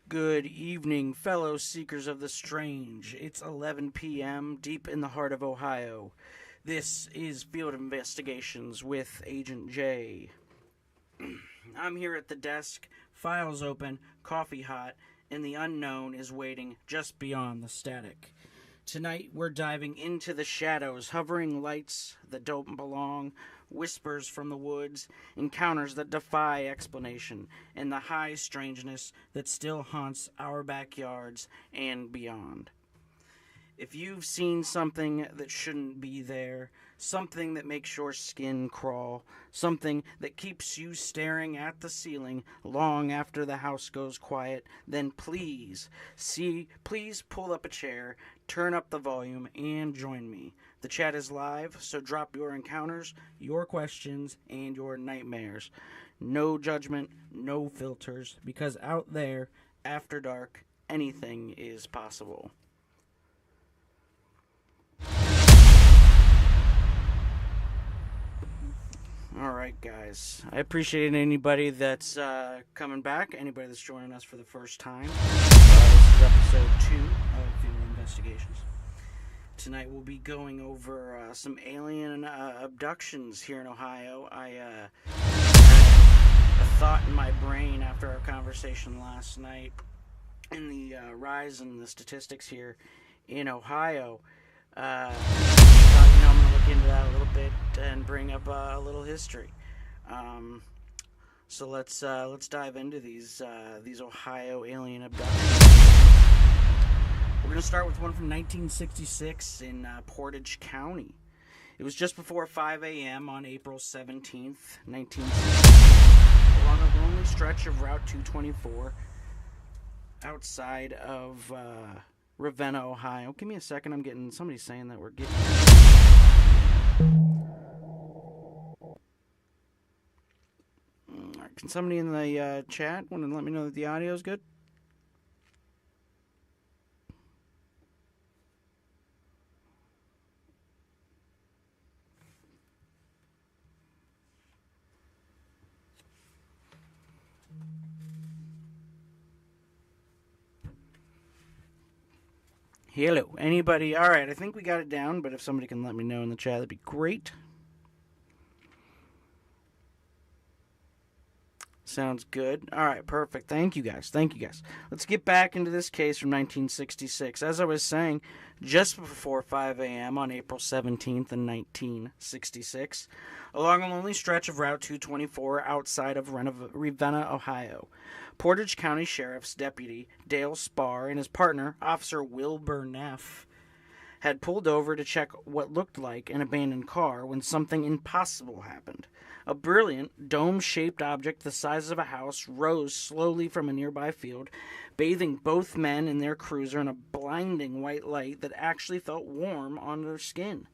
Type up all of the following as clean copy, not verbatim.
Good evening, fellow seekers of the strange. It's 11 p.m. deep in the heart of Ohio. This is Field Investigations with Agent J. I'm here at the desk, files open, coffee hot, and the unknown is waiting just beyond the static. Tonight we're diving into the shadows, hovering lights that don't belong, whispers from the woods, encounters that defy explanation, and the high strangeness that still haunts our backyards and beyond. If you've seen something that shouldn't be there, something that makes your skin crawl, something that keeps you staring at the ceiling long after the house goes quiet, then please pull up a chair, turn up the volume, and join me. The chat is live, so drop your encounters, your questions, and your nightmares. No judgment, no filters, because out there, after dark, anything is possible. Alright, guys. I appreciate anybody that's coming back, anybody that's joining us for the first time. This is episode 2 of Field Investigations. Tonight we'll be going over some alien abductions here in Ohio. I had a thought in my brain after our conversation last night in the rise in the statistics here in Ohio. I'm going to look into that a little bit and bring up a little history. So let's dive into these Ohio alien abductions. We're going to start with one from 1966 in Portage County. It was just before 5 a.m. on April 17th, 1966, along a lonely stretch of Route 224 outside of Ravenna, Ohio. Give me a second. I'm getting somebody saying that we're getting. Can somebody in the chat want to let me know that the audio is good? Hello. Anybody? All right, I think we got it down, but if somebody can let me know in the chat, that'd be great. Sounds good. All right, perfect. Thank you, guys. Let's get back into this case from 1966. As I was saying, just before 5 a.m. on April 17th in 1966, along a lonely stretch of Route 224 outside of Ravenna, Ohio, Portage County Sheriff's Deputy Dale Spar and his partner, Officer Wilbur Neff, had pulled over to check what looked like an abandoned car when something impossible happened. A brilliant, dome-shaped object the size of a house rose slowly from a nearby field, bathing both men and their cruiser in a blinding white light that actually felt warm on their skin.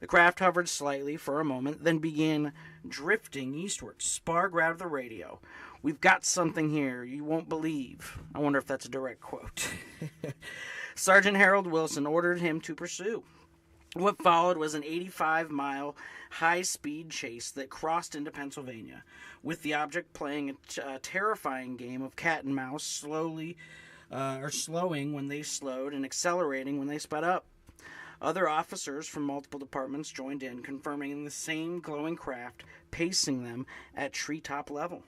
The craft hovered slightly for a moment, then began drifting eastward. Spar grabbed the radio. "We've got something here you won't believe." I wonder if that's a direct quote. Sergeant Harold Wilson ordered him to pursue. What followed was an 85-mile high-speed chase that crossed into Pennsylvania, with the object playing a terrifying game of cat and mouse, slowing when they slowed and accelerating when they sped up. Other officers from multiple departments joined in, confirming the same glowing craft pacing them at treetop level.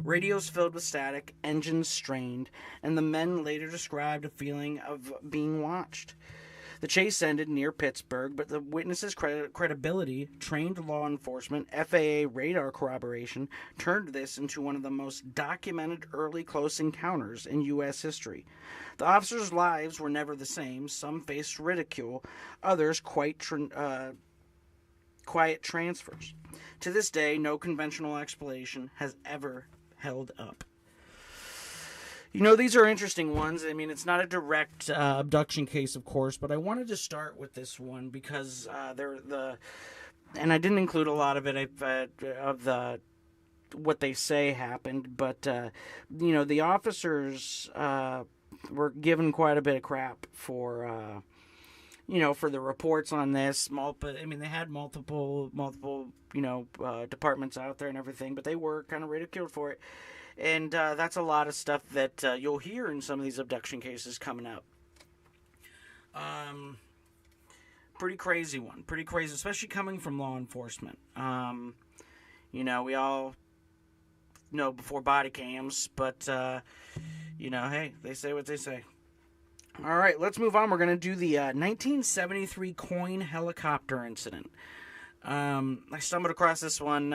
Radios filled with static, engines strained, and the men later described a feeling of being watched. The chase ended near Pittsburgh, but the witnesses' credibility, trained law enforcement, FAA radar corroboration turned this into one of the most documented early close encounters in U.S. history. The officers' lives were never the same. Some faced ridicule, others quiet transfers. To this day, no conventional explanation has ever held up. You know, these are interesting ones. I mean, it's not a direct abduction case, of course, but I wanted to start with this one because and I didn't include a lot of it of what they say happened, but the officers were given quite a bit of crap for for the reports on this. They had multiple departments out there and everything, but they were kind of ridiculed for it. And that's a lot of stuff that you'll hear in some of these abduction cases coming up. Pretty crazy one. Pretty crazy, especially coming from law enforcement. We all know before body cams, but, hey, they say what they say. All right, let's move on. We're going to do the 1973 coin helicopter incident. I stumbled across this one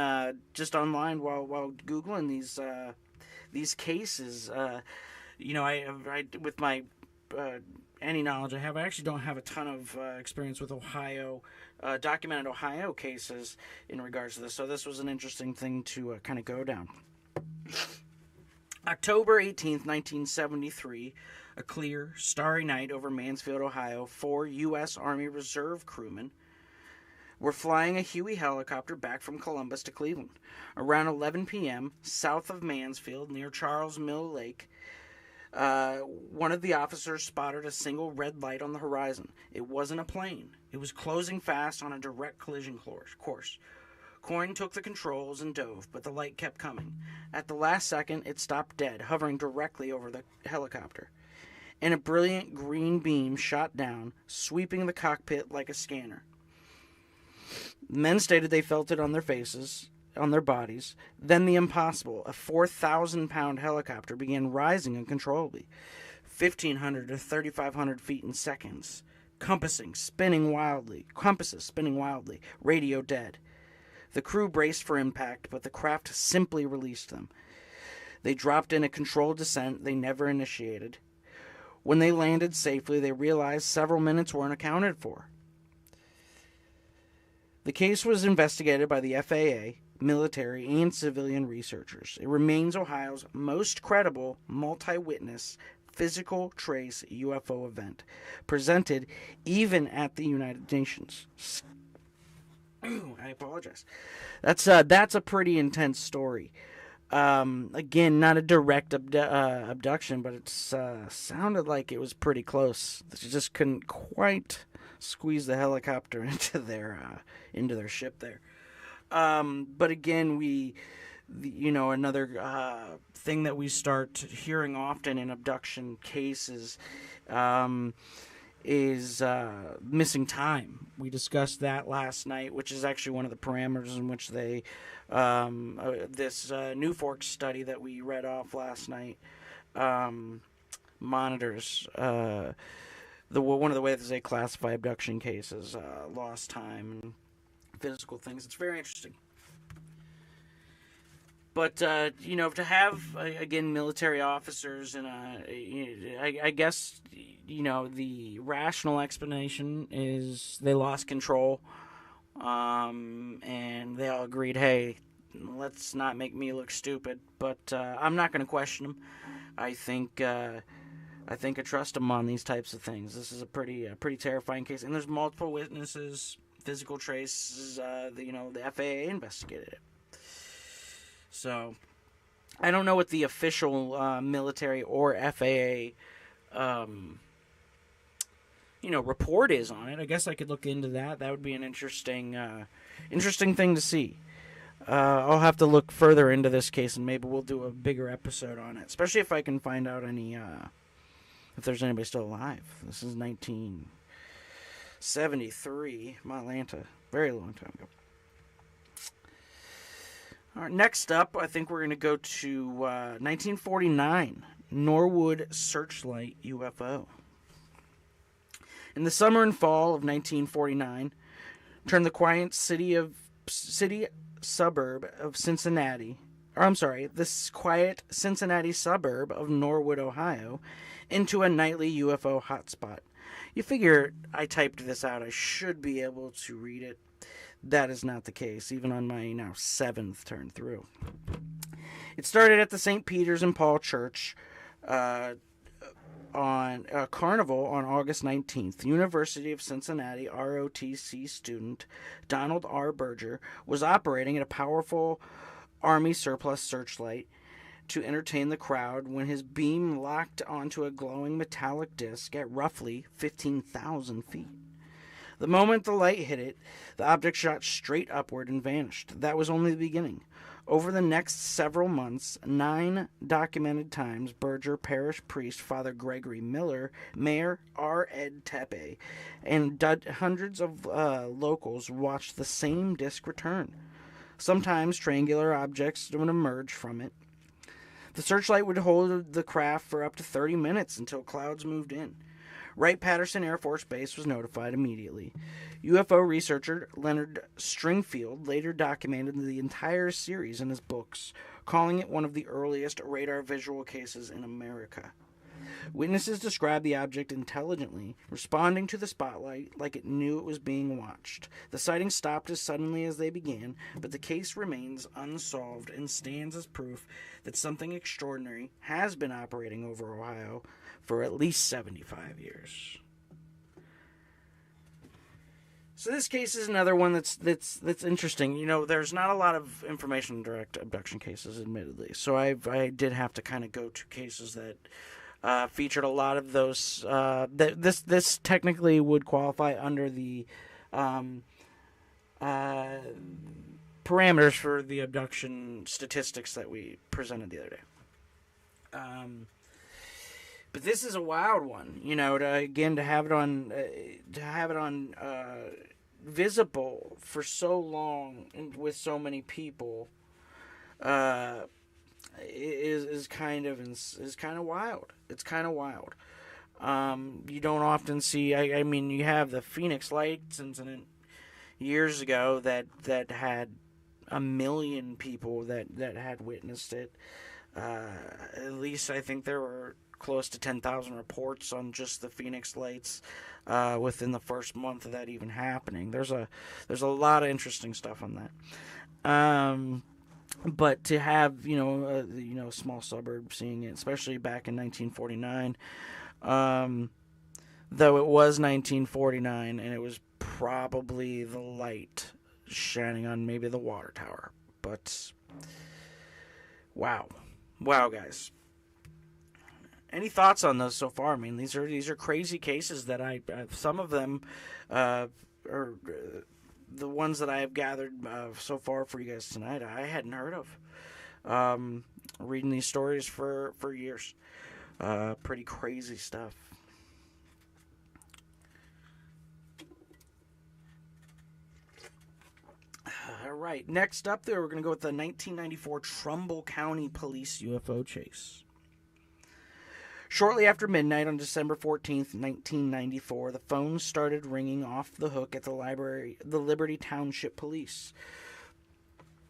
just online while Googling these cases. I with my any knowledge I have, I actually don't have a ton of experience with documented Ohio cases in regards to this. So this was an interesting thing to kind of go down. October 18th, 1973, a clear, starry night over Mansfield, Ohio. 4 U.S. Army Reserve crewmen were flying a Huey helicopter back from Columbus to Cleveland. Around 11 p.m., south of Mansfield, near Charles Mill Lake, one of the officers spotted a single red light on the horizon. It wasn't a plane. It was closing fast on a direct collision course. Coyne took the controls and dove, but the light kept coming. At the last second, it stopped dead, hovering directly over the helicopter. And a brilliant green beam shot down, sweeping the cockpit like a scanner. Men stated they felt it on their faces, on their bodies. Then the impossible, a 4,000-pound helicopter began rising uncontrollably, 1,500 to 3,500 feet in seconds. Compasses spinning wildly, radio dead. The crew braced for impact, but the craft simply released them. They dropped in a controlled descent they never initiated. When they landed safely, they realized several minutes weren't accounted for. The case was investigated by the FAA, military, and civilian researchers. It remains Ohio's most credible multi-witness physical trace UFO event, presented even at the United Nations. I apologize. That's a pretty intense story. Again, not a direct abduction, but it sounded like it was pretty close. They just couldn't quite squeeze the helicopter into their ship there. But again, another thing that we start hearing often in abduction cases is missing time. We discussed that last night, which is actually one of the parameters in which they this New Forks study that we read off last night monitors one of the ways they classify abduction cases, lost time and physical things. It's very interesting. But, to have, again, military officers and, I guess, the rational explanation is they lost control, and they all agreed, hey, let's not make me look stupid. But I'm not going to question them. I think I trust them on these types of things. This is a pretty terrifying case, and there's multiple witnesses, physical traces. The FAA investigated it. So, I don't know what the official military or FAA, report is on it. I guess I could look into that. That would be an interesting thing to see. I'll have to look further into this case, and maybe we'll do a bigger episode on it, especially if I can find out if there's anybody still alive. This is 1973, Atlanta, very long time ago. All right, next up, I think we're going to go to 1949, Norwood Searchlight UFO. In the summer and fall of 1949, turned the quiet this quiet Cincinnati suburb of Norwood, Ohio, into a nightly UFO hotspot. You figure I typed this out, I should be able to read it. That is not the case, even on my now 7th turn through. It started at the St. Peter's and Paul Church on a carnival on August 19th. The University of Cincinnati ROTC student Donald R. Berger was operating at a powerful Army surplus searchlight to entertain the crowd when his beam locked onto a glowing metallic disc at roughly 15,000 feet. The moment the light hit it, the object shot straight upward and vanished. That was only the beginning. Over the next several months, 9 documented times, Berger parish priest Father Gregory Miller, Mayor R. Ed Tepe, and hundreds of locals watched the same disk return. Sometimes triangular objects would emerge from it. The searchlight would hold the craft for up to 30 minutes until clouds moved in. Wright-Patterson Air Force Base was notified immediately. UFO researcher Leonard Stringfield later documented the entire series in his books, calling it one of the earliest radar visual cases in America. Witnesses described the object intelligently, responding to the spotlight like it knew it was being watched. The sightings stopped as suddenly as they began, but the case remains unsolved and stands as proof that something extraordinary has been operating over Ohio for at least 75 years. So this case is another one that's interesting. You know, there's not a lot of information in direct abduction cases, admittedly. So I did have to kind of go to cases that featured a lot of those. This technically would qualify under the parameters for the abduction statistics that we presented the other day. But this is a wild one, you know. To have it on visible for so long and with so many people, is kind of wild. It's kind of wild. You don't often see. I mean, you have the Phoenix Lights incident years ago that had 1 million people that had witnessed it. At least I think there were close to 10,000 reports on just the Phoenix Lights within the first month of that even happening. There's a lot of interesting stuff on that. But to have a small suburb seeing it, especially back in 1949, though it was 1949 and it was probably the light shining on maybe the water tower, but wow, guys. Any thoughts on those so far? I mean, these are crazy cases that some of them are the ones that I have gathered so far for you guys tonight. I hadn't heard of. Reading these stories for years. Pretty crazy stuff. All right, next up there, we're going to go with the 1994 Trumbull County Police UFO chase. Shortly after midnight on December 14th, 1994, the phones started ringing off the hook at the Liberty Township Police.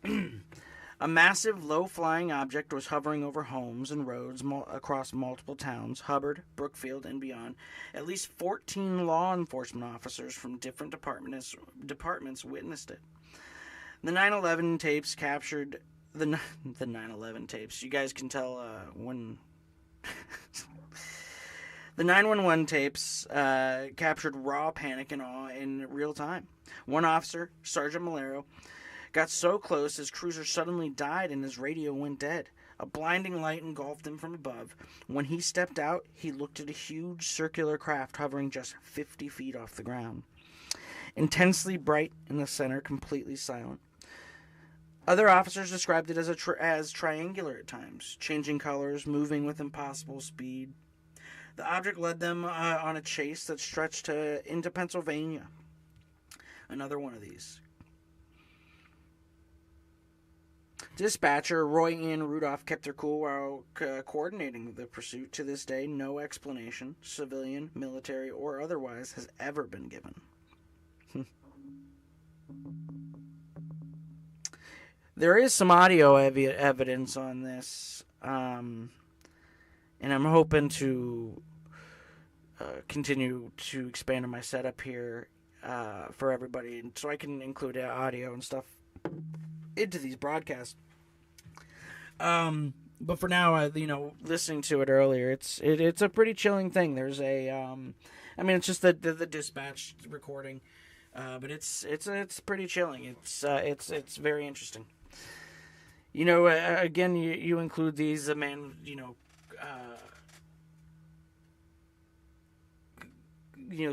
A massive, low-flying object was hovering over homes and roads across multiple towns, Hubbard, Brookfield, and beyond. At least 14 law enforcement officers from different departments witnessed it. The 9/11 tapes captured the 9/11 tapes. You guys can tell when. The 911 tapes captured raw panic and awe in real time. One officer, Sergeant Malero, got so close his cruiser suddenly died and his radio went dead. A blinding light engulfed him from above. When he stepped out, he looked at a huge circular craft hovering just 50 feet off the ground. Intensely bright in the center, completely silent. Other officers described it as triangular at times, changing colors, moving with impossible speed. The object led them on a chase that stretched into Pennsylvania. Another one of these. Dispatcher Roy Ann Rudolph kept her cool while coordinating the pursuit. To this day, no explanation, civilian, military, or otherwise, has ever been given. There is some audio evidence on this, and I'm hoping to continue to expand on my setup here for everybody, so I can include audio and stuff into these broadcasts. But for now, listening to it earlier, it's a pretty chilling thing. There's it's just the dispatch recording, but it's pretty chilling. It's very interesting. Again, you include these,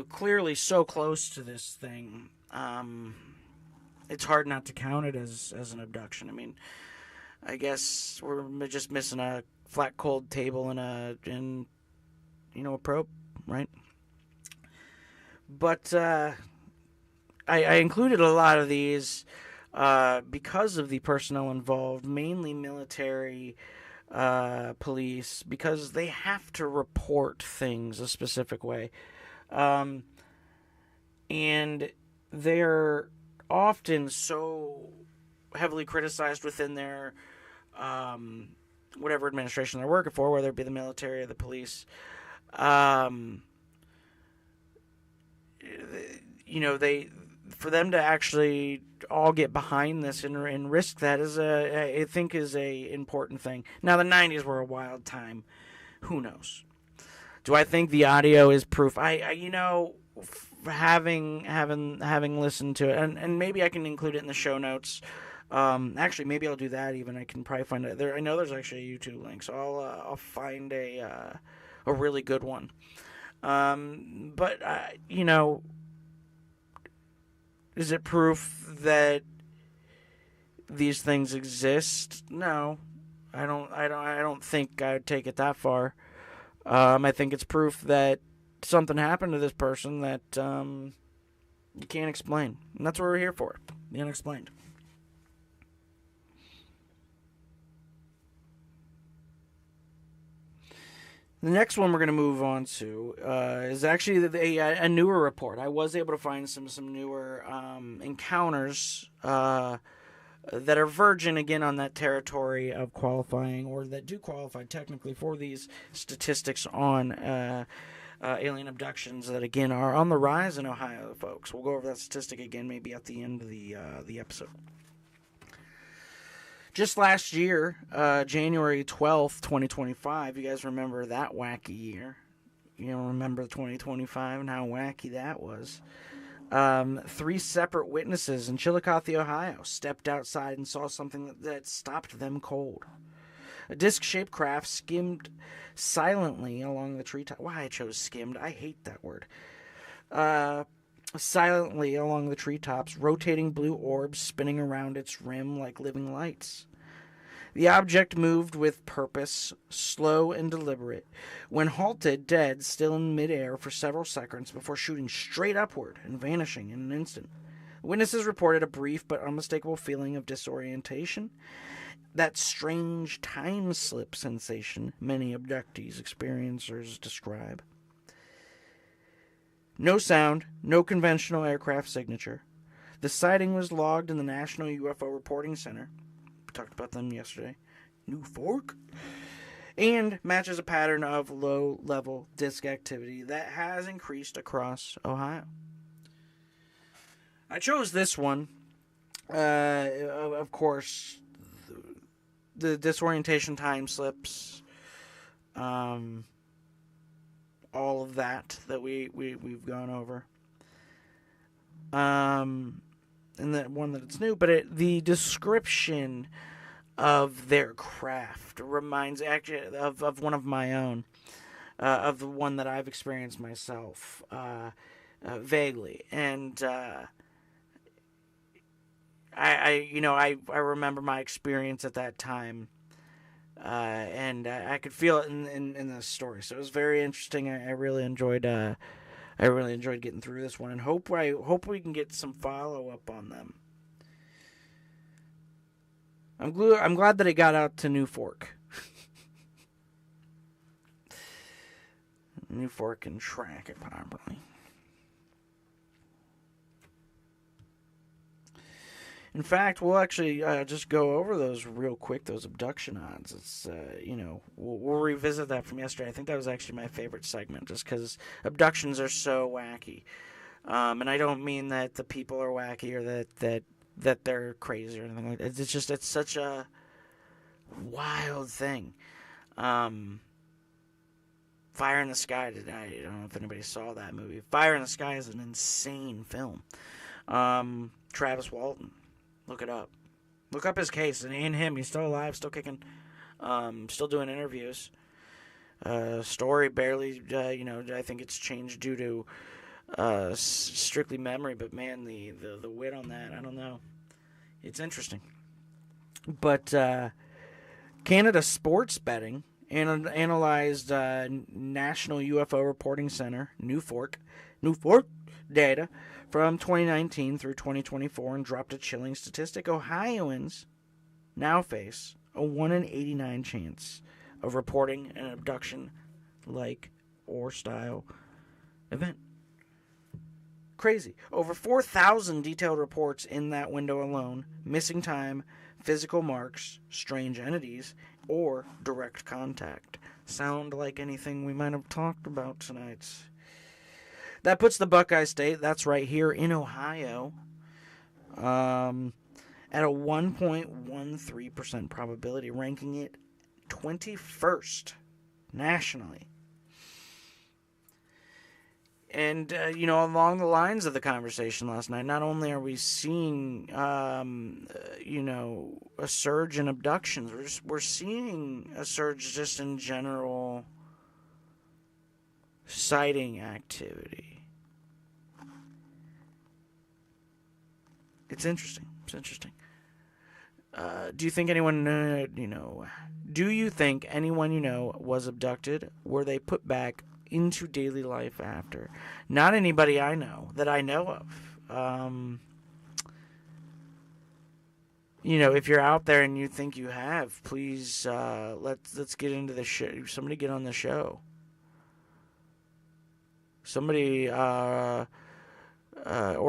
clearly so close to this thing. It's hard not to count it as an abduction. I mean, I guess we're just missing a flat cold table and a probe, right? But I included a lot of these because of the personnel involved, mainly military, police, because they have to report things a specific way. Um, and they're often so heavily criticized within their whatever administration they're working for, whether it be the military or the police. Um, they for them to actually all get behind this and risk that I think is a important thing. Now the 90s were a wild time. Who knows? Do I think the audio is proof? Having listened to it, and maybe I can include it in the show notes. Actually, maybe I'll do that. Even I can probably find it there. I know there's actually a YouTube link, so I'll find a really good one. But is it proof that these things exist? No, I don't think I would take it that far. I think it's proof that something happened to this person that you can't explain, and that's what we're here for. The Unexplained. The next one we're going to move on to is actually a newer report. I was able to find some newer encounters that are virgin, again, on that territory of qualifying, or that do qualify technically for these statistics on alien abductions that, again, are on the rise in Ohio, folks. We'll go over that statistic again maybe at the end of the episode. Just last year, January 12th, 2025, you guys remember that wacky year. You remember 2025 and how wacky that was. 3 separate witnesses in Chillicothe, Ohio, stepped outside and saw something that stopped them cold. A disc-shaped craft skimmed silently along the treetop. Why I chose skimmed? I hate that word. Silently along the treetops, rotating blue orbs spinning around its rim like living lights. The object moved with purpose, slow and deliberate, when halted dead still in midair for several seconds before shooting straight upward and vanishing in an instant. Witnesses reported a brief but unmistakable feeling of disorientation, that strange time slip sensation many abductees experiencers describe. No sound, no conventional aircraft signature. The sighting was logged in the National UFO Reporting Center. We talked about them yesterday. New Fork. And matches a pattern of low-level disk activity that has increased across Ohio. I chose this one. Of course, the disorientation time slips. All of that we've gone over. And that one that it's new, but the description of their craft reminds actually of one of my own, of the one that I've experienced myself, vaguely, and I remember my experience at that time. And I could feel it in this story, so it was very interesting. I really enjoyed getting through this one, and hope we can get some follow up on them. I'm glad that it got out to New Fork. New Fork can track it properly. In fact, we'll actually just go over those real quick, those abduction odds. It's, we'll revisit that from yesterday. I think that was actually my favorite segment, just because abductions are so wacky. And I don't mean that the people are wacky or that they're crazy or anything like that. It's such a wild thing. Fire in the Sky, I don't know if anybody saw that movie. Fire in the Sky is an insane film. Travis Walton. Look it up. Look up his case. And him, he's still alive, still kicking, still doing interviews. Story barely, I think it's changed due to strictly memory. But man, the wit on that, I don't know. It's interesting. But Canada Sports Betting analyzed National UFO Reporting Center, NUFORC data from 2019 through 2024 and dropped a chilling statistic. Ohioans now face a 1 in 89 chance of reporting an abduction-like or style event. Crazy. Over 4,000 detailed reports in that window alone. Missing time, physical marks, strange entities, or direct contact. Sound like anything we might have talked about tonight. That puts the Buckeye State, that's right here in Ohio, at a 1.13% probability, ranking it 21st nationally. And, along the lines of the conversation last night, not only are we seeing, a surge in abductions, we're seeing a surge just in general sighting activity. It's interesting. Do you think anyone, was abducted? Were they put back into daily life after? Not anybody I know that I know of. If you're out there and you think you have, please let's get into the show. Somebody get on the show. Somebody, or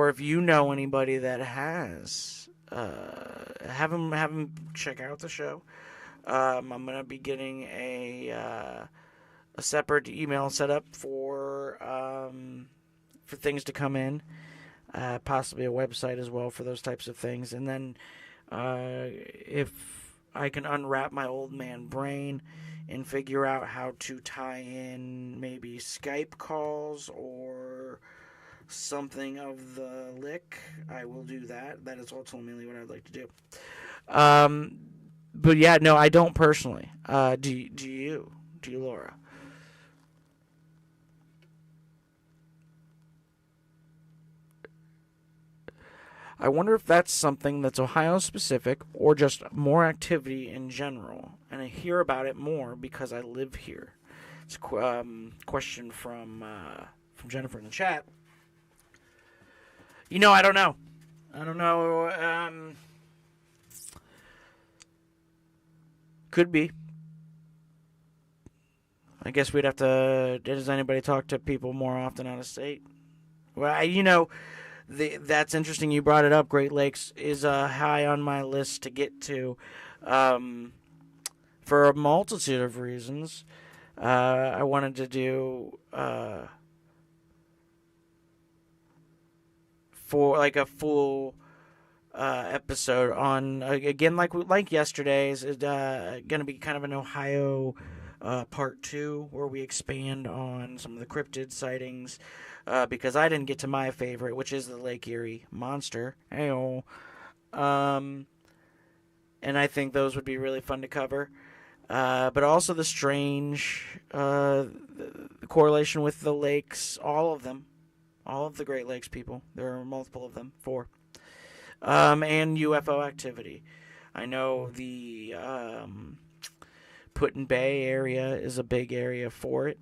if you know anybody that has, have them check out the show. I'm gonna be getting a separate email set up for things to come in, possibly a website as well for those types of things. And then if I can unwrap my old man brain and figure out how to tie in maybe Skype calls or something of the lick, I will do that. That is ultimately what I'd like to do. But yeah, no, I don't personally. Do you, Laura? I wonder if that's something that's Ohio-specific or just more activity in general. And I hear about it more because I live here. It's a question from Jennifer in the chat. I don't know. Could be. I guess we'd have to... Does anybody talk to people more often out of state? Well, that's interesting you brought it up. Great Lakes is high on my list to get to for a multitude of reasons. I wanted to do for like a full episode on, again, like yesterday's, is going to be kind of an Ohio part 2 where we expand on some of the cryptid sightings. Because I didn't get to my favorite, which is the Lake Erie monster. And I think those would be really fun to cover. But also the strange the correlation with the lakes, all of them. All of the Great Lakes people. There are multiple of them, 4. And UFO activity. I know the Put-in Bay area is a big area for it.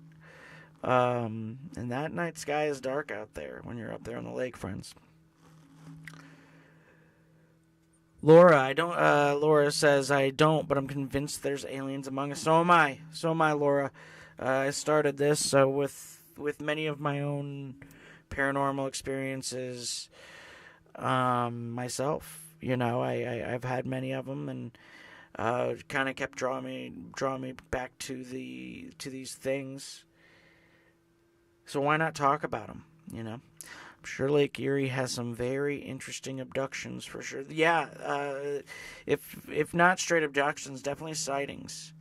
And that night sky is dark out there when you're up there on the lake, friends. Laura, Laura says, I don't, but I'm convinced there's aliens among us. So am I, Laura. I started this with many of my own paranormal experiences, myself. I've had many of them, and kind of kept drawing me back to these things. So why not talk about them, I'm sure Lake Erie has some very interesting abductions for sure. Yeah, if not straight abductions, definitely sightings.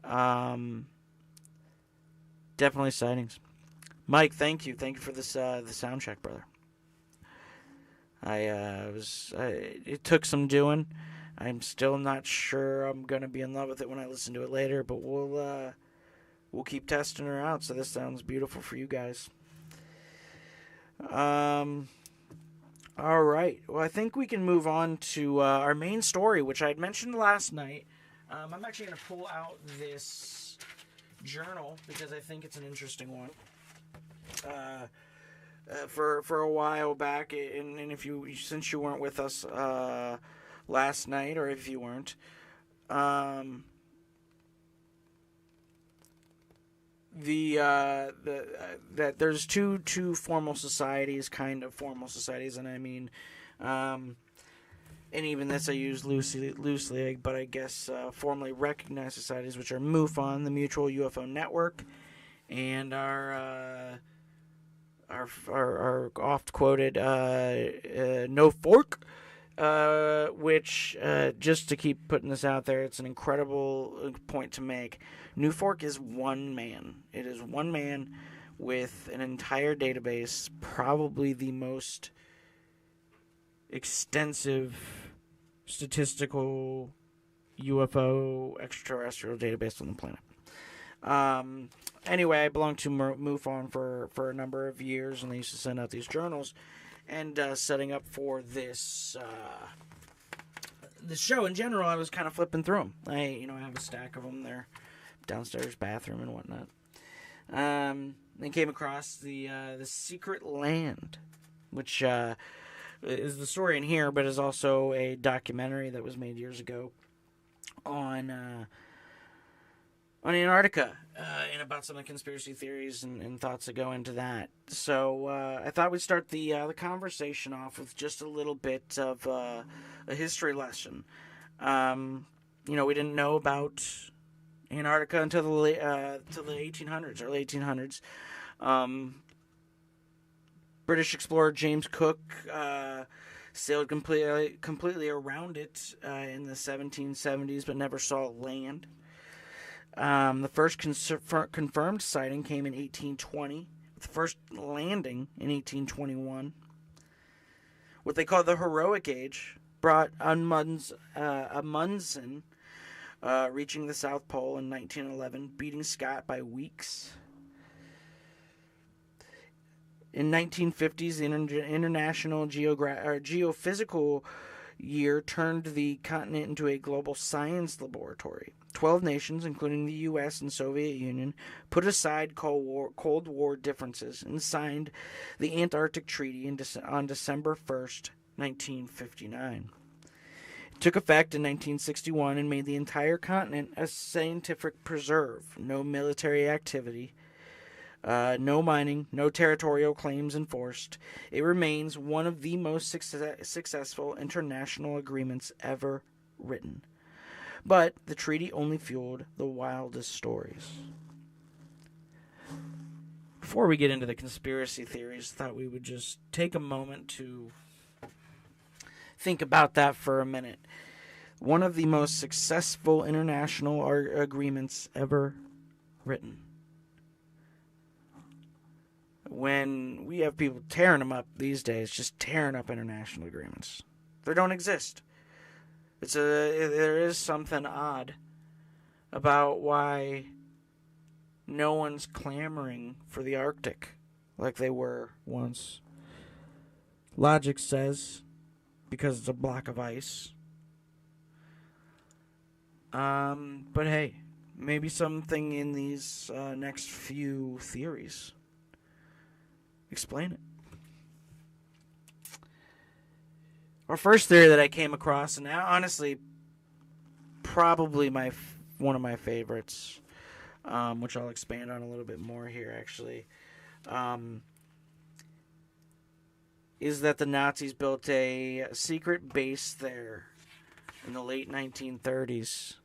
Definitely sightings. Mike, thank you. Thank you for this the sound check, brother. It took some doing. I'm still not sure I'm going to be in love with it when I listen to it later, but we'll keep testing her out, so this sounds beautiful for you guys. All right. Well, I think we can move on to our main story, which I had mentioned last night. I'm actually going to pull out this journal because I think it's an interesting one. For a while back, and since you weren't with us last night, or if you weren't, that there's two formal societies, kind of formal societies, and I mean, and even this I use loosely, but I guess formally recognized societies, which are MUFON, the Mutual UFO Network, and our oft quoted No Fork, which just to keep putting this out there, it's an incredible point to make. New Fork is one man. It is one man with an entire database, probably the most extensive statistical UFO extraterrestrial database on the planet. Anyway, I belonged to MUFON for a number of years, and they used to send out these journals. And setting up for this show in general, I was kind of flipping through them. I have a stack of them there, downstairs bathroom and whatnot. Then came across the Secret Land, which is the story in here, but is also a documentary that was made years ago on Antarctica, and about some of the conspiracy theories and thoughts that go into that. So I thought we'd start the conversation off with just a little bit of a history lesson. We didn't know about Antarctica until the 1800s, early 1800s. British explorer James Cook sailed completely around it in the 1770s, but never saw land. The first confirmed sighting came in 1820, with the first landing in 1821. What they call the heroic age brought Amundsen reaching the South Pole in 1911, beating Scott by weeks. In 1950s, the International Geophysical Year turned the continent into a global science laboratory. 12 nations, including the U.S. and Soviet Union, put aside Cold War differences and signed the Antarctic Treaty on December 1st, 1959. It took effect in 1961 and made the entire continent a scientific preserve. No military activity, no mining, no territorial claims enforced. It remains one of the most successful international agreements ever written. But the treaty only fueled the wildest stories. Before we get into the conspiracy theories, I thought we would just take a moment to think about that for a minute. One of the most successful international agreements ever written. When we have people tearing them up these days, just tearing up international agreements, they don't exist. There is something odd about why no one's clamoring for the Arctic like they were once. Logic says because it's a block of ice. But hey, maybe something in these next few theories explain it. Our first theory that I came across, and now honestly, probably one of my favorites, which I'll expand on a little bit more here, actually, is that the Nazis built a secret base there in the late 1930s.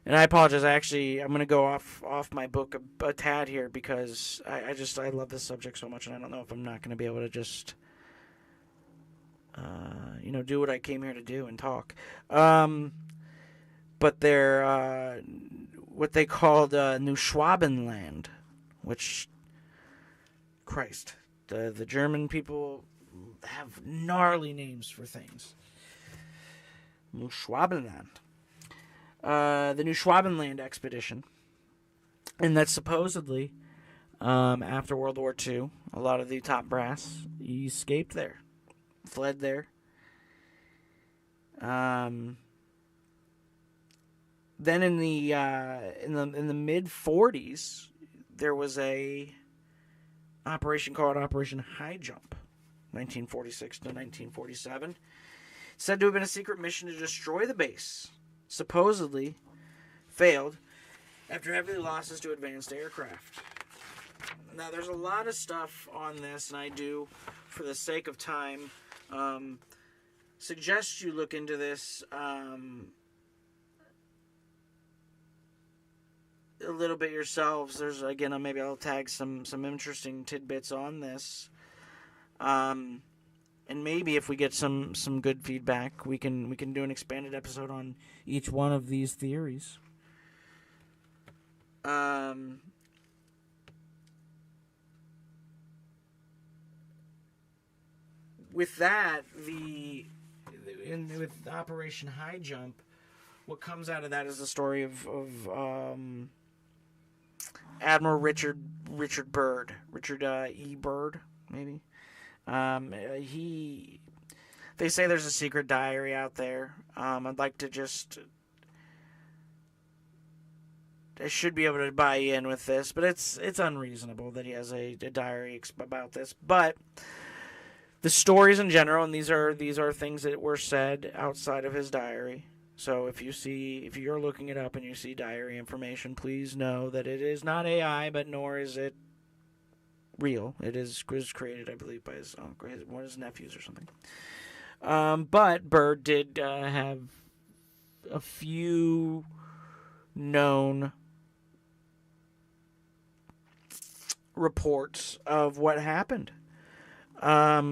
And I apologize. I'm going to go off my book a tad here because I love this subject so much, and I don't know if I'm not going to be able to just, do what I came here to do and talk. But they're what they called New Schwabenland, which, Christ, the German people have gnarly names for things. New Schwabenland. The New Schwabenland expedition. And that supposedly, after World War II, a lot of the top brass escaped there, fled there. Then in the mid 40s, there was a operation called Operation High Jump, 1946 to 1947. Said to have been a secret mission to destroy the base. Supposedly failed after heavy losses to advanced aircraft. Now, there's a lot of stuff on this, and I do, for the sake of time, suggest you look into this a little bit yourselves. There's, again, maybe I'll tag some interesting tidbits on this. And maybe if we get some good feedback, we can do an expanded episode on each one of these theories. With that, with Operation High Jump, what comes out of that is the story of Admiral Richard Byrd, Richard E. Byrd, maybe. They say there's a secret diary out there. I'd like to I should be able to buy in with this, but it's unreasonable that he has a diary about this. But the stories in general, and these are things that were said outside of his diary. So if you're looking it up and you see diary information, please know that it is not AI, but nor is it real. It was created, I believe, by one of his nephews or something. But Byrd did have a few known reports of what happened.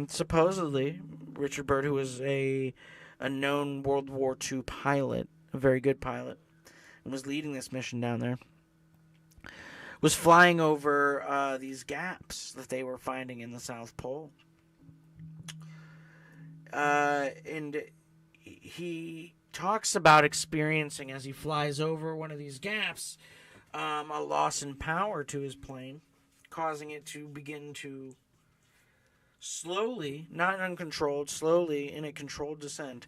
Supposedly, Richard Byrd, who was a known World War II pilot, a very good pilot, and was leading this mission down there, was flying over these gaps that they were finding in the South Pole. And he talks about experiencing, as he flies over one of these gaps, a loss in power to his plane, causing it to begin to slowly, not uncontrolled, slowly in a controlled descent,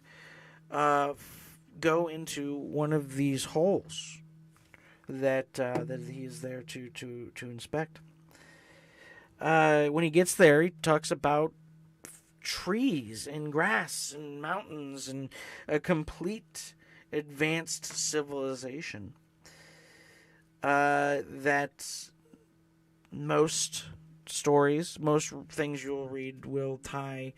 go into one of these holes that he is there to inspect. When he gets there, he talks about trees and grass and mountains and a complete advanced civilization that most stories, most things you'll read will tie,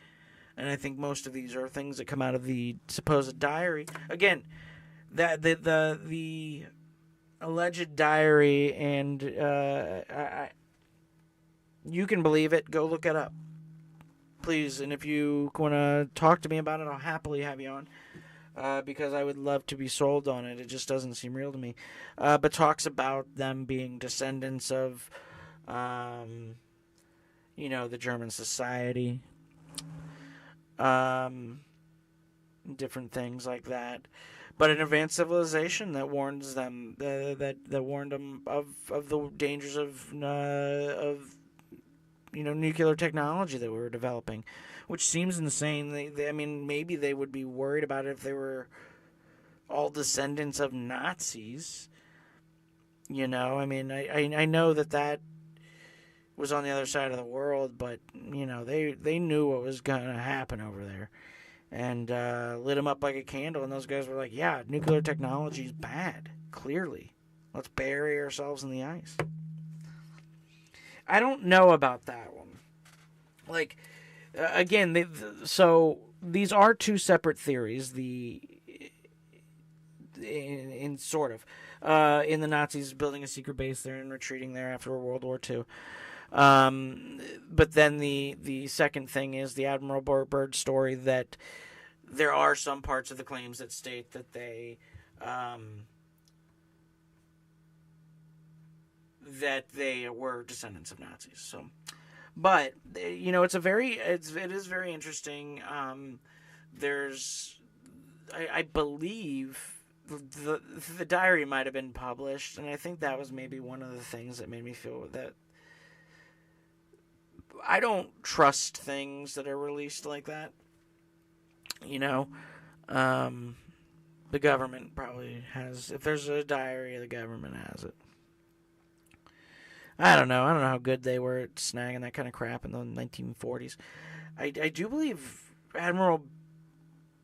and I think most of these are things that come out of the supposed diary. Again, that the alleged diary, and you can believe it. Go look it up, please. And if you want to talk to me about it, I'll happily have you on, because I would love to be sold on it. It just doesn't seem real to me. But talks about them being descendants of the German society, different things like that. But an advanced civilization that warns them, that warned them of the dangers of nuclear technology that we were developing, which seems insane. I mean, maybe they would be worried about it if they were all descendants of Nazis. I mean, I know that was on the other side of the world, but they knew what was gonna happen over there, and lit them up like a candle. And those guys were like, "Yeah, nuclear technology is bad. Clearly, let's bury ourselves in the ice." I don't know about that one. Like, again, so these are two separate theories. In sort of, in the Nazis building a secret base there and retreating there after World War II. But then the second thing is the Admiral Byrd story, that there are some parts of the claims that state that they were descendants of Nazis. So, but it is very interesting. I believe the diary might have been published, and I think that was maybe one of the things that made me feel that I don't trust things that are released like that. The government probably has. If there's a diary, the government has it. I don't know. I don't know how good they were at snagging that kind of crap in the 1940s. I do believe Admiral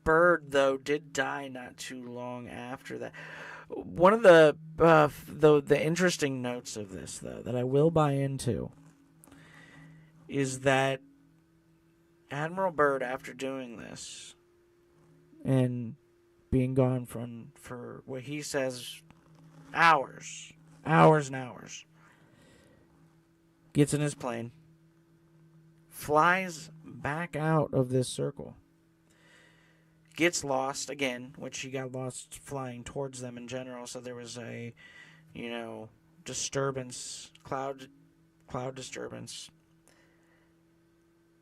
Byrd, though, did die not too long after that. One of the interesting notes of this, though, that I will buy into, is that Admiral Byrd, after doing this and being gone for what he says hours and hours, gets in his plane, flies back out of this circle, gets lost again, which he got lost flying towards them in general, so there was a, disturbance, cloud disturbance.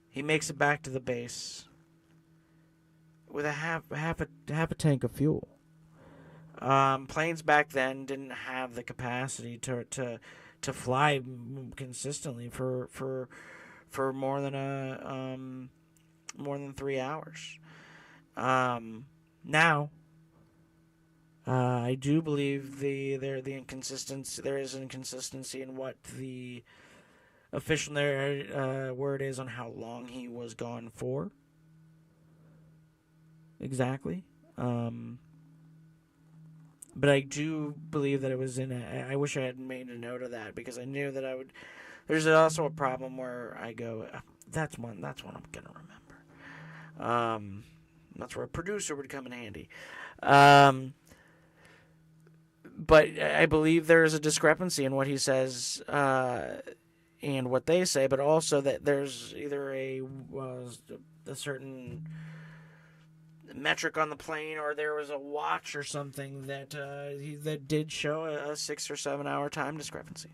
He makes it back to the base with a half a tank of fuel. Planes back then didn't have the capacity to fly consistently for more than 3 hours. Now, I do believe there is inconsistency in what the official word is on how long he was gone for. Exactly. But I do believe that it was I wish I had made a note of that, because I knew that I would. There's also a problem where I go, that's one I'm gonna remember. That's where a producer would come in handy. But I believe there is a discrepancy in what he says and what they say, but also that there's either a certain metric on the plane, or there was a watch or something that that did show a 6 or 7 hour time discrepancy.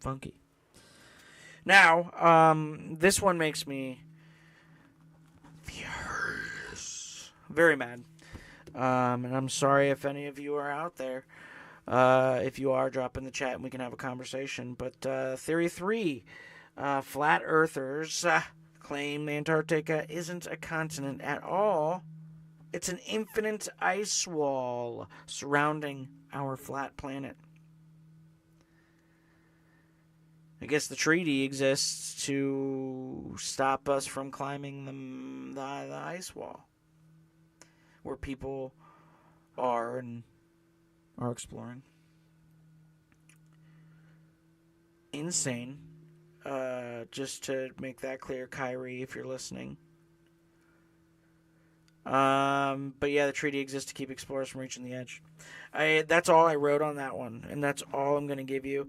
Funky. Now, this one makes me furious, very mad, and I'm sorry if any of you are out there. If you are, drop in the chat and we can have a conversation. But Theory 3, Flat Earthers claim Antarctica isn't a continent at all. It's an infinite ice wall surrounding our flat planet. I guess the treaty exists to stop us from climbing the ice wall, where people are exploring. Insane. Just to make that clear, Kyrie, if you're listening. But yeah, the treaty exists to keep explorers from reaching the edge. That's all I wrote on that one, and that's all I'm going to give you.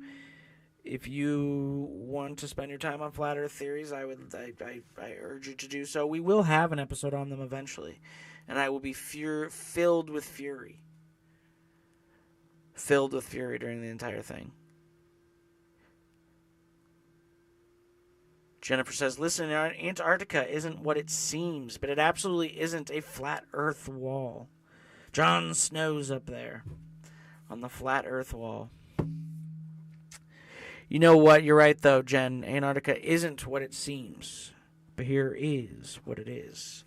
If you want to spend your time on flat Earth theories, I urge you to do so. We will have an episode on them eventually, and I will be filled with fury during the entire thing. Jennifer says, listen, Antarctica isn't what it seems, but it absolutely isn't a flat Earth wall. Jon Snow's up there on the flat Earth wall. You know what? You're right, though, Jen. Antarctica isn't what it seems, but here is what it is.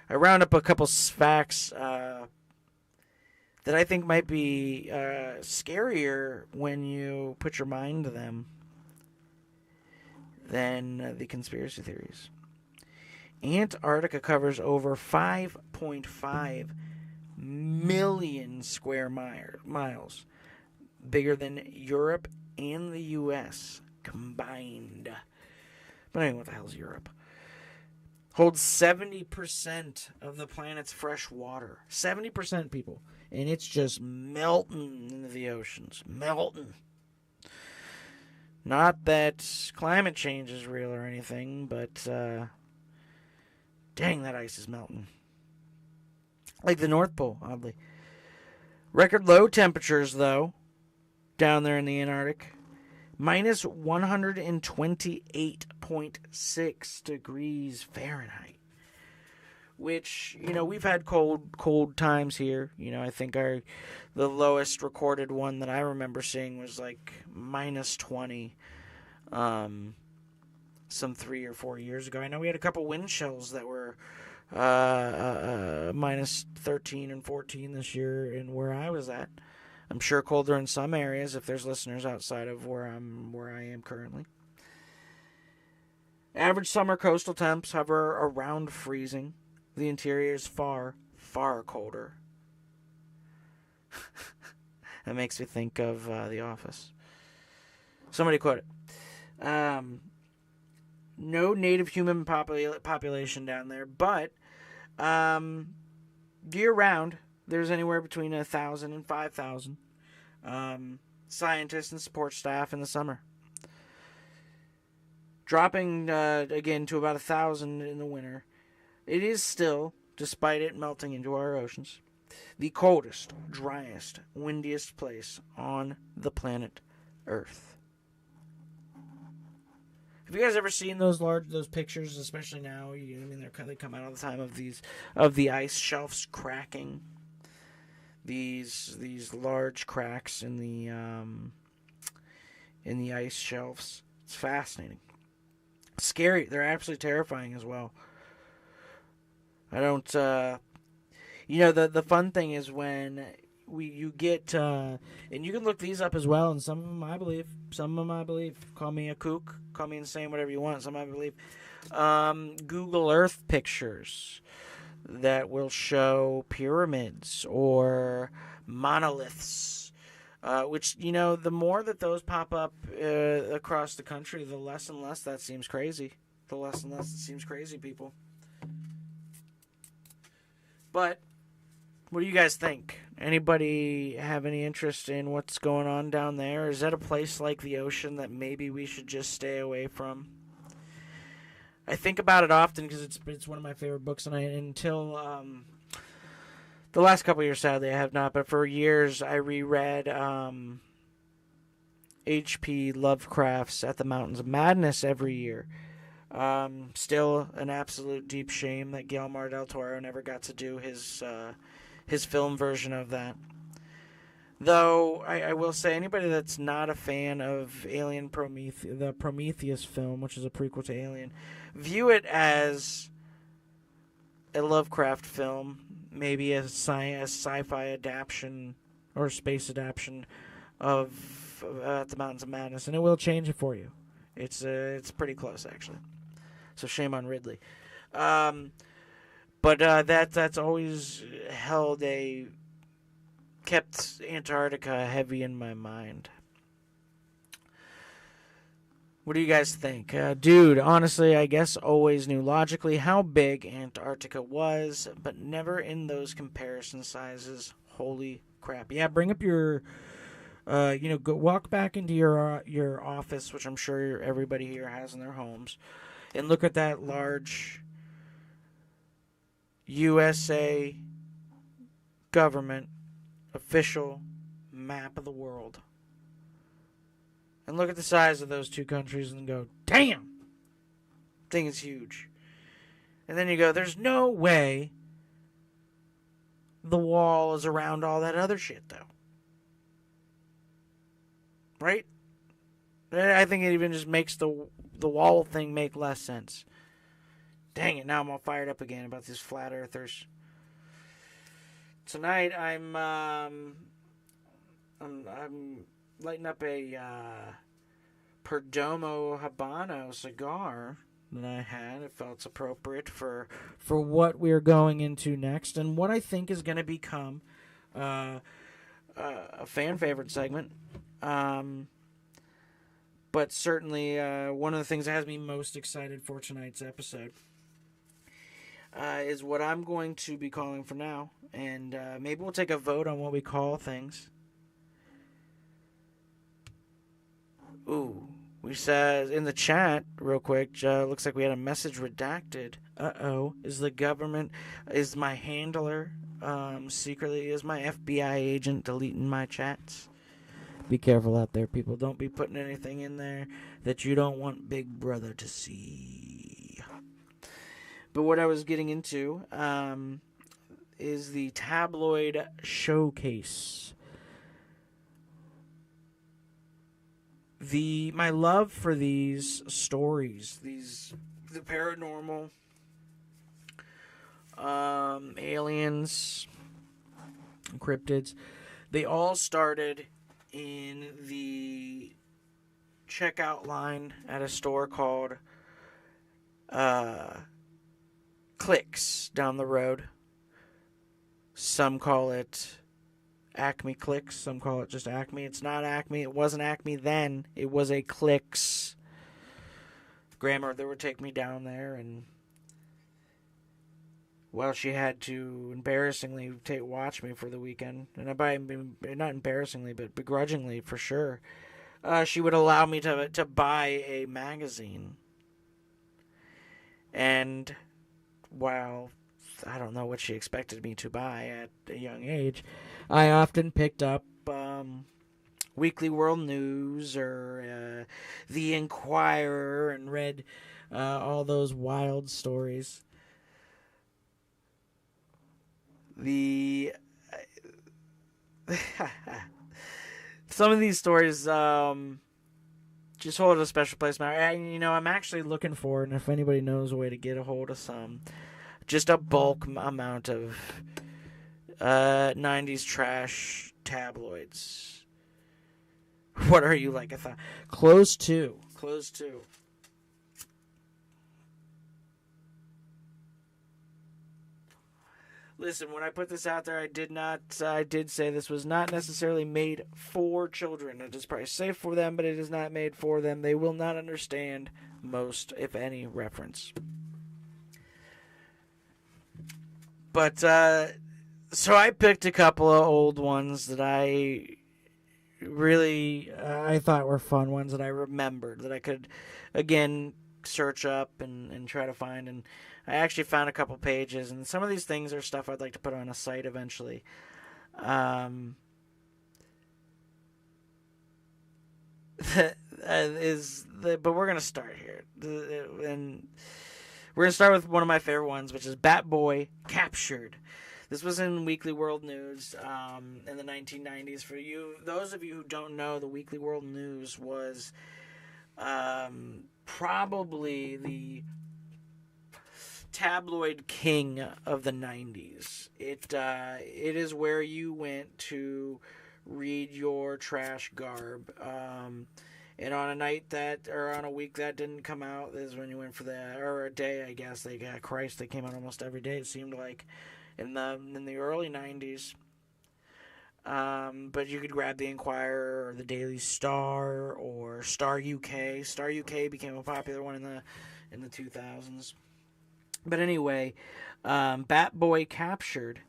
I round up a couple facts that I think might be scarier when you put your mind to them than the conspiracy theories. Antarctica covers over 5.5 million square miles, bigger than Europe and the U.S. combined. But anyway, what the hell is Europe? Holds 70% of the planet's fresh water. 70%, people. And it's just melting into the oceans. Melting. Not that climate change is real or anything, but dang, that ice is melting. Like the North Pole, oddly. Record low temperatures, though, down there in the Antarctic. Minus 128.6 degrees Fahrenheit. Which, we've had cold times here. I think the lowest recorded one that I remember seeing was like minus 20 some 3 or 4 years ago. I know we had a couple wind chills that were minus 13 and 14 this year in where I was at. I'm sure colder in some areas if there's listeners outside of where I am currently. Average summer coastal temps hover around freezing. The interior is far, far colder. That makes me think of The Office. Somebody quote it. No native human population down there, but year-round, there's anywhere between 1,000 and 5,000 scientists and support staff in the summer. Dropping, again, to about 1,000 in the winter. It is still, despite it melting into our oceans, the coldest, driest, windiest place on the planet Earth. Have you guys ever seen those pictures, especially now? They come out all the time of the ice shelves cracking. These large cracks in the ice shelves. It's fascinating. Scary. They're absolutely terrifying as well. I don't. The fun thing is when you get and you can look these up as well, and some of them I believe. Call me a kook, call me insane, whatever you want. Some I believe. Google Earth pictures that will show pyramids or monoliths. Which, the more that those pop up across the country, the less and less that seems crazy. The less and less it seems crazy, people. But, what do you guys think? Anybody have any interest in what's going on down there? Is that a place like the ocean that maybe we should just stay away from? I think about it often because it's one of my favorite books, and until the last couple of years, sadly, I have not, but for years I reread H.P. Lovecraft's At the Mountains of Madness every year. Still an absolute deep shame that Guillermo del Toro never got to do his film version of that. Though, I will say, anybody that's not a fan of the Prometheus film, which is a prequel to Alien, view it as a Lovecraft film, maybe a sci-fi adaptation or space adaptation of At the Mountains of Madness, and it will change it for you. It's pretty close, actually. So shame on Ridley. But that's always kept Antarctica heavy in my mind. What do you guys think? Dude, honestly, I guess always knew logically how big Antarctica was, but never in those comparison sizes. Holy crap. Yeah, bring up your, go walk back into your office, which I'm sure everybody here has in their homes, and look at that large USA government official map of the world. And look at the size of those two countries and go, damn! Thing is huge. And then you go, there's no way the wall is around all that other shit, though. Right? I think it even just makes the wall thing make less sense. Dang it, now I'm all fired up again about these flat earthers. Tonight I'm lighting up a Perdomo Habano cigar that I had. It felt appropriate for what we're going into next and what I think is going to become a fan favorite segment. But certainly one of the things that has me most excited for tonight's episode is what I'm going to be calling from now. And maybe we'll take a vote on what we call things. Ooh, we said in the chat, real quick, looks like we had a message redacted. Uh-oh. Is my handler secretly, is my FBI agent deleting my chats? Be careful out there, people. Don't be putting anything in there that you don't want Big Brother to see. But what I was getting into is the Tabloid showcase. My love for these stories, the paranormal, aliens, cryptids. They all started in the checkout line at a store called Clicks down the road. Some call it Acme Clicks. Some call it just Acme. It's not Acme. It wasn't Acme then. It was a Clicks. Grandmother would take me down there, and well, she had to embarrassingly watch me for the weekend. And not embarrassingly, but begrudgingly for sure. She would allow me to buy a magazine. And while I don't know what she expected me to buy at a young age, I often picked up Weekly World News or The Inquirer and read all those wild stories. Some of these stories just hold a special place. I'm actually looking for, and if anybody knows a way to get a hold of some, just a bulk amount of 90s trash tabloids. What are you like? I thought close to. Listen, when I put this out there, I did say this was not necessarily made for children. It is probably safe for them, but it is not made for them. They will not understand most, if any, reference. But, so I picked a couple of old ones that I thought were fun ones that I remembered, that I could, again, search up and try to find, and I actually found a couple pages, and some of these things are stuff I'd like to put on a site eventually. But we're gonna start here, and we're gonna start with one of my favorite ones, which is Bat Boy Captured. This was in Weekly World News in the 1990s. For those of you who don't know, the Weekly World News was probably the tabloid king of the 90s. It is where you went to read your trash garb. And on a night on a week that didn't come out is when you went for that, or a day, I guess. They came out almost every day, it seemed like, in the early 90s. But you could grab the Inquirer or the Daily Star or Star UK. Star UK became a popular one in the 2000s. But anyway, Bat Boy Captured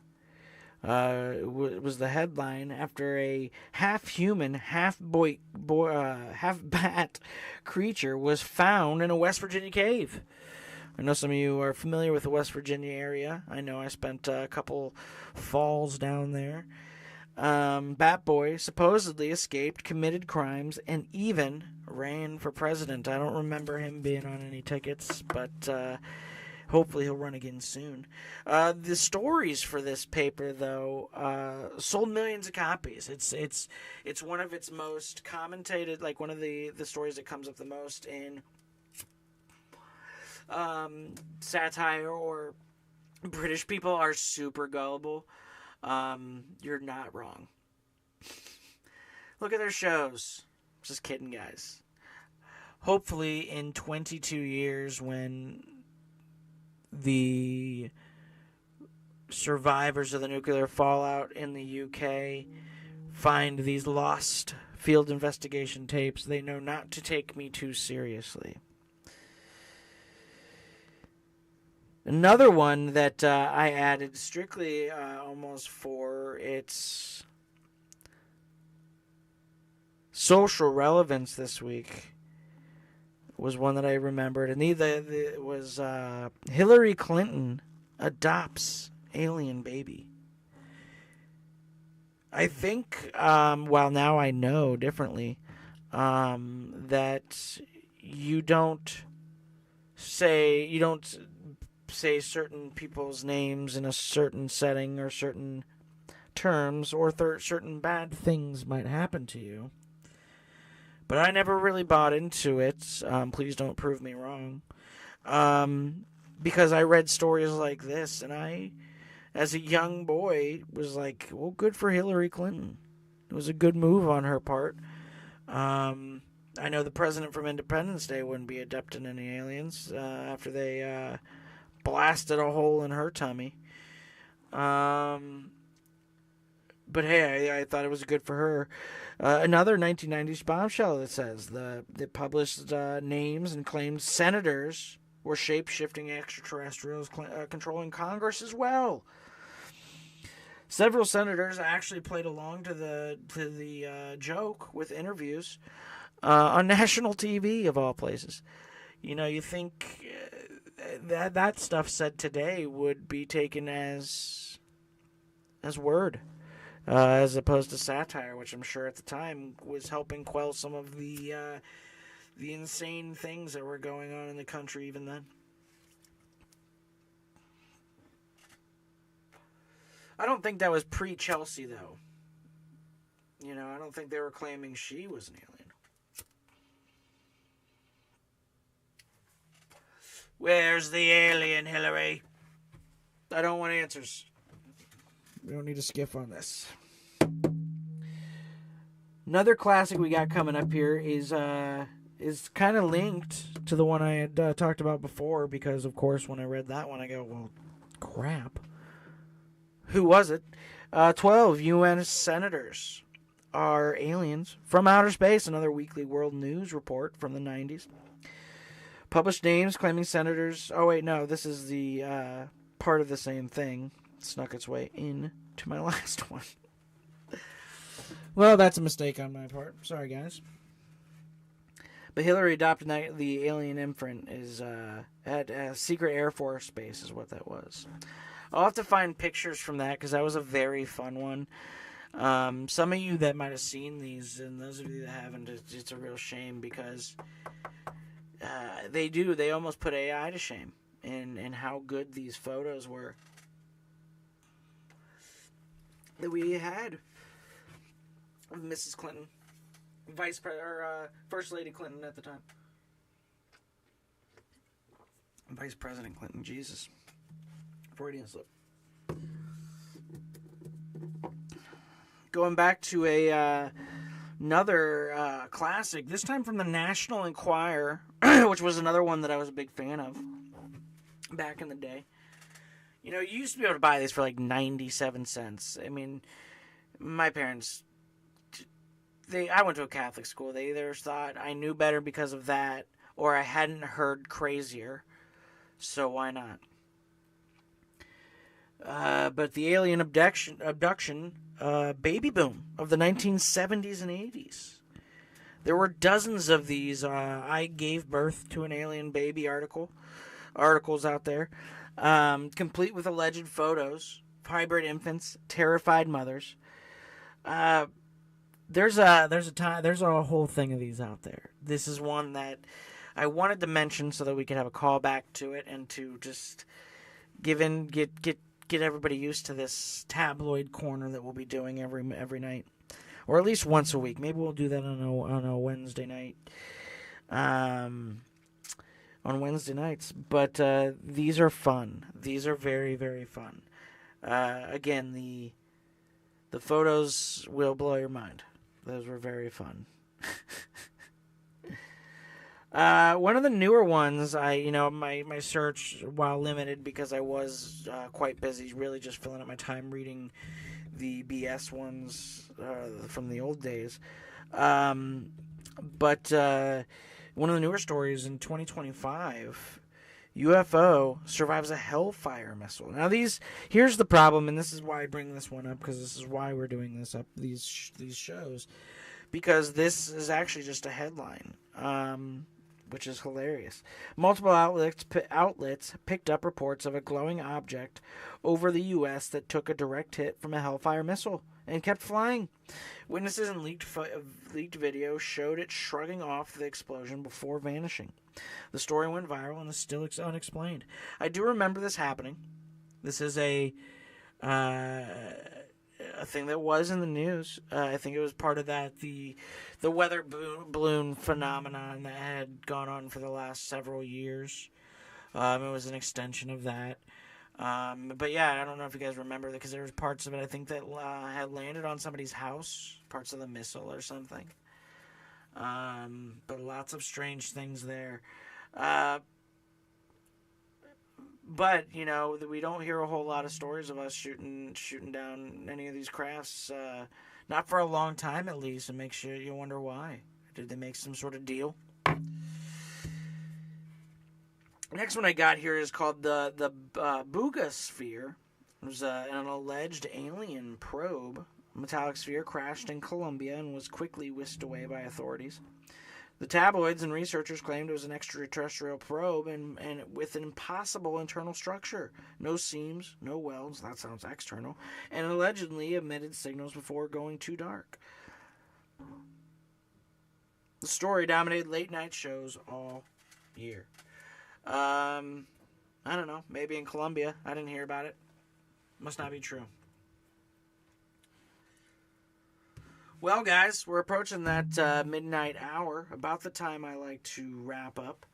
was the headline after a half-human, half-bat creature was found in a West Virginia cave. I know some of you are familiar with the West Virginia area. I know I spent a couple falls down there. Bat Boy supposedly escaped, committed crimes, and even ran for president. I don't remember him being on any tickets, but hopefully he'll run again soon. The stories for this paper, though, sold millions of copies. It's one of its most commentated, like one of the stories that comes up the most in satire, or British people are super gullible. You're not wrong. Look at their shows. Just kidding, guys. Hopefully in 22 years, when the survivors of the nuclear fallout in the UK find these lost field investigation tapes, they know not to take me too seriously. Another one that I added strictly almost for its social relevance this week was one that I remembered, and it was Hillary Clinton adopts alien baby. I think, now I know differently, that you don't say certain people's names in a certain setting or certain terms, or certain bad things might happen to you. But I never really bought into it. Please don't prove me wrong. because I read stories like this, and I, as a young boy, was like, well, good for Hillary Clinton. It was a good move on her part. I know the president from Independence Day wouldn't be abducting any aliens after they blasted a hole in her tummy. But hey, I thought it was good for her. Another 1990s bombshell that says they published names and claimed senators were shape-shifting extraterrestrials controlling Congress as well. Several senators actually played along to the joke with interviews on national TV of all places. You know, you think that stuff said today would be taken as word. As opposed to satire, which I'm sure at the time was helping quell some of the insane things that were going on in the country even then. I don't think that was pre-Chelsea, though. You know, I don't think they were claiming she was an alien. Where's the alien, Hillary? I don't want answers. We don't need a skiff on this. Another classic we got coming up here is kind of linked to the one I had talked about before, because, of course, when I read that one, I go, well, crap. Who was it? 12 UN senators are aliens from outer space. Another weekly world news report from the 90s. Published names claiming senators. Oh, wait, no. This is the part of the same thing. Snuck its way in to my last one. Well, that's a mistake on my part. Sorry, guys. But Hillary adopted the alien imprint is at a secret Air Force base is what that was. I'll have to find pictures from that because that was a very fun one. Some of you that might have seen these, and those of you that haven't, it's a real shame because they almost put AI to shame in how good these photos were that we had of Mrs. Clinton, First Lady Clinton at the time. Vice President Clinton, Jesus. Freudian slip. Going back to another classic, this time from the National Enquirer, which was another one that I was a big fan of back in the day. You know, you used to be able to buy these for like 97 cents. I mean, my parents, I went to a Catholic school. They either thought I knew better because of that, or I hadn't heard crazier, so why not? But the alien abduction baby boom of the 1970s and 80s. There were dozens of these I gave birth to an alien baby articles out there, complete with alleged photos, hybrid infants, terrified mothers. There's a whole thing of these out there. This is one that I wanted to mention so that we could have a callback to it and to just get everybody used to this tabloid corner that we'll be doing every night, or at least once a week. Maybe we'll do that on a Wednesday night. On Wednesday nights, but these are fun. These are very, very fun. Again, the photos will blow your mind. Those were very fun. One of the newer ones, my search, while limited because I was quite busy, really just filling up my time reading the BS ones from the old days. But one of the newer stories in 2025, UFO survives a Hellfire missile. Now here's the problem, and this is why I bring this one up, because this is why we're doing these shows, because this is actually just a headline, which is hilarious. Multiple outlets picked up reports of a glowing object over the U.S. that took a direct hit from a Hellfire missile and kept flying. Witnesses and leaked video showed it shrugging off the explosion before vanishing. The story went viral and is still unexplained. I do remember this happening. This is a thing that was in the news. I think it was part of the weather balloon phenomenon that had gone on for the last several years. It was an extension of that. But yeah, I don't know if you guys remember that, because there was parts of it, I think, that had landed on somebody's house, parts of the missile or something. But lots of strange things there. But, you know, we don't hear a whole lot of stories of us shooting down any of these crafts. Not for a long time, at least. It makes you wonder why. Did they make some sort of deal? Next one I got here is called the Booga Sphere. It was an alleged alien probe. A metallic sphere crashed in Colombia and was quickly whisked away by authorities. The tabloids and researchers claimed it was an extraterrestrial probe and with an impossible internal structure. No seams, no welds, that sounds external, and allegedly emitted signals before going too dark. The story dominated late-night shows all year. I don't know, maybe in Colombia. I didn't hear about it. Must not be true. Well, guys, we're approaching that midnight hour, about the time I like to wrap up.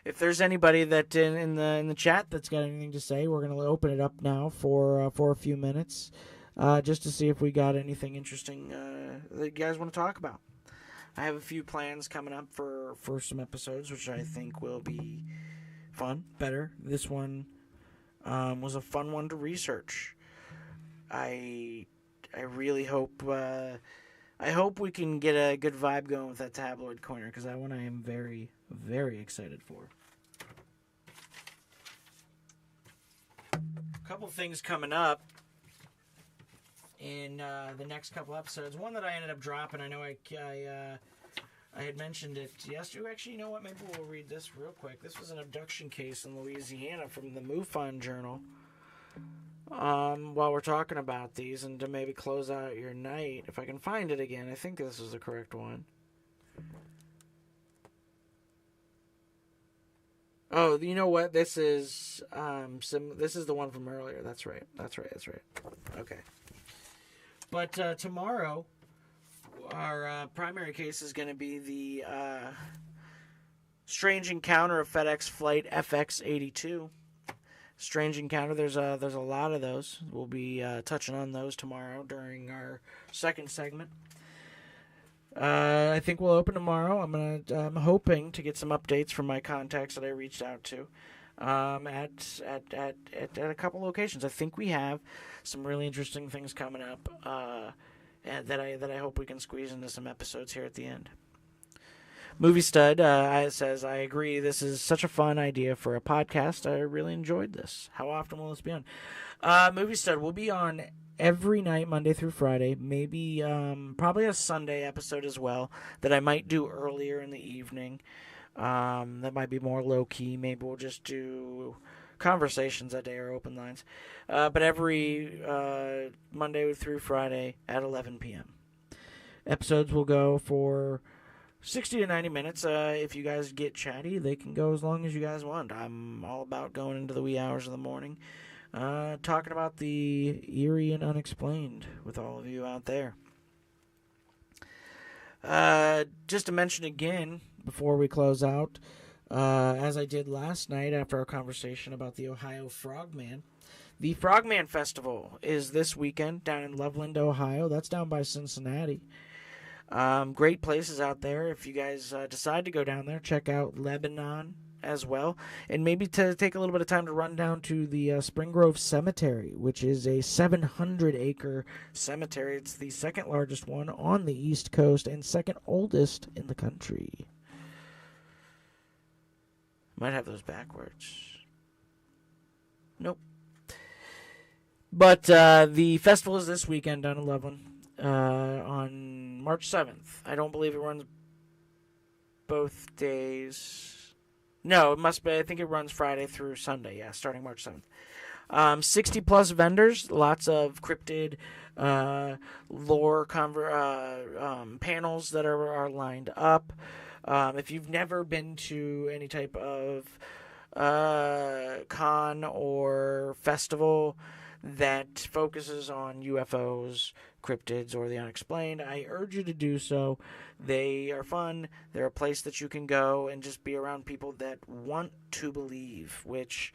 If there's anybody that in the chat that's got anything to say, we're going to open it up now for a few minutes, just to see if we got anything interesting that you guys want to talk about. I have a few plans coming up for some episodes, which I think will be fun, better. This one was a fun one to research. I really hope. I hope we can get a good vibe going with that tabloid corner, because that one I am very, very excited for. A couple things coming up in the next couple episodes. One that I ended up dropping, I know I had mentioned it yesterday. Actually, you know what? Maybe we'll read this real quick. This was an abduction case in Louisiana from the MUFON Journal. While we're talking about these, and to maybe close out your night, if I can find it again, I think this is the correct one. Oh, you know what? This is this is the one from earlier. That's right. Okay. But tomorrow, our primary case is going to be the strange encounter of FedEx flight FX82. Strange encounter. There's a lot of those. We'll be touching on those tomorrow during our second segment. I think we'll open tomorrow. I'm hoping to get some updates from my contacts that I reached out to at a couple locations. I think we have some really interesting things coming up, and that I hope we can squeeze into some episodes here at the end. Movie Stud says, I agree, this is such a fun idea for a podcast. I really enjoyed this. How often will this be on? Movie Stud will be on every night, Monday through Friday. Maybe, probably a Sunday episode as well, that I might do earlier in the evening. That might be more low-key. Maybe we'll just do conversations that day or open lines. But every Monday through Friday at 11 p.m. Episodes will go for 60 to 90 minutes. If you guys get chatty, they can go as long as you guys want. I'm all about going into the wee hours of the morning, talking about the eerie and unexplained with all of you out there. Just to mention again, before we close out, as I did last night after our conversation about the Ohio Frogman, the Frogman Festival is this weekend down in Loveland, Ohio. That's down by Cincinnati. Great places out there. If you guys decide to go down there, check out Lebanon as well. And maybe to take a little bit of time to run down to the Spring Grove Cemetery, which is a 700-acre cemetery. It's the second largest one on the East Coast and second oldest in the country. Might have those backwards. Nope. But the festival is this weekend down in Loveland. On March 7th. I don't believe it runs both days. No, it must be. I think it runs Friday through Sunday. Yeah, starting March 7th. 60 plus vendors, lots of cryptid lore panels that are lined up. If you've never been to any type of con or festival, that focuses on UFOs, cryptids, or the unexplained, I urge you to do so. They are fun. They're a place that you can go and just be around people that want to believe, which,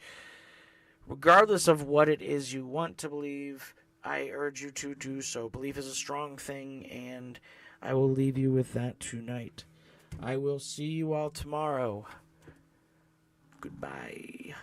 regardless of what it is you want to believe, I urge you to do so. Belief is a strong thing, and I will leave you with that tonight. I will see you all tomorrow. Goodbye.